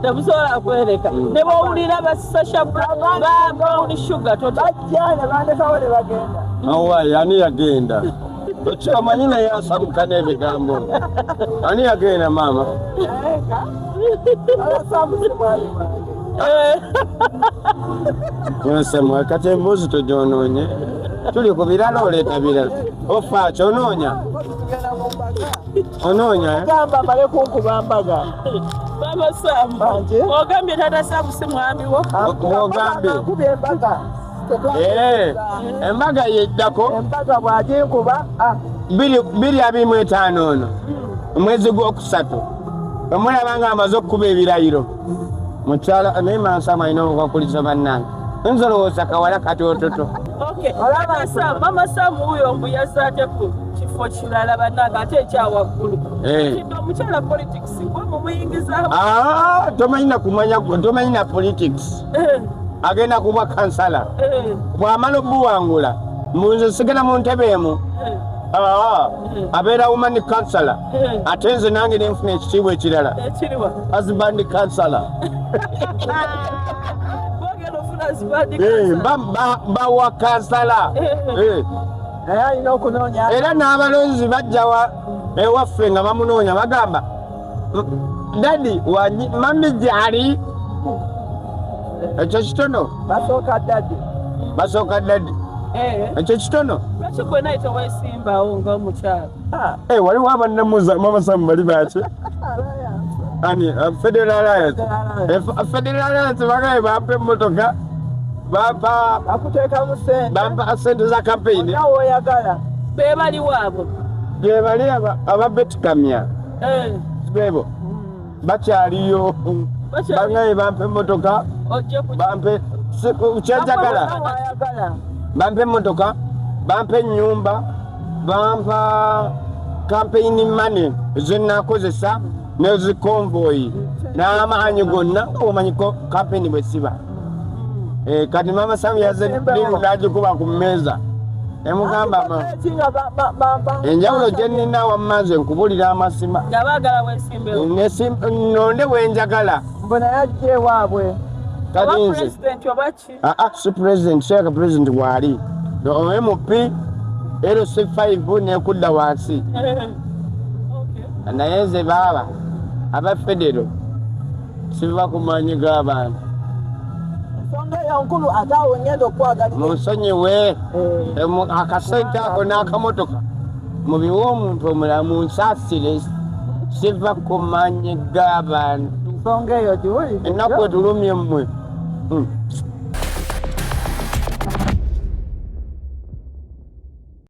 tebusobola kwereka ne bwowulira basasha brown sugar bajjana bandekawo ne bagenda awayi ani yagenda okyamanyi naye asabuka n'ebigambo ani yagenda maama yonsemwa kati embuzi togyononye tuli ku birala oleeta birala ofa kyonoonya onoonya gamba male kunkuba mbaga Mama Sam ogambye tata Sam si mwami wo ogambye kuba embaga embaga yeddako embaga bw'aginkuba 225 ono omwezi gw'okusatu omulabanga amaze okukuba ebirayiro mukyala naye Mansam alina okwakuliza bannange nzolowooza kawala katoototo Mama Sam huyo mbu yazadde ku kifo kirala bannange ate ekyawaggulu omukyala politics gwemumuyingizaamu tomanyi na politics agenda kuba kansala bw'amala obuwangula munze sigala mu ntebe emu abeera woman kansala ate nze nange nenfuna ekitiibwa ekirala husband kansala bawa kansala naye alina okunoonya era n'abalonzi bajjawa ewaffe nga bamunoonya bagamba dadi mami gyali ekyo kitono basooka dadi ekyo kitono waliwo abannamuza Mama Sam bali baki ani Federal Alliance bagaye bampa emmotoka bampa sente za campaign bebaliwo abo bebali ababetukamya bebo bakyaliyo bagaye bampa emmotoka bampe kyenjagala bampa emmotoka bampa ennyumba bampa campaign money zenakozesa nezikonvoyi n'amaanyi gonna omanyiko campaign bwesiba kati Mama Sam yazze n'agikuba ku mmeeza emugamba enjawulo gye nnina wammaze nkubulira amasima nonde bwenjagala mbona yajje waabwe kati nze si president shaka president wali MP LC5 nekudda wansi naye nze baaba aba federo siva kumanyi g'abantu munsonyiwe akasente ako n'akamotoka mubiwe omuntu omulamu nsaasire siva kumanyi g'abantu ennaku etulumye mmwe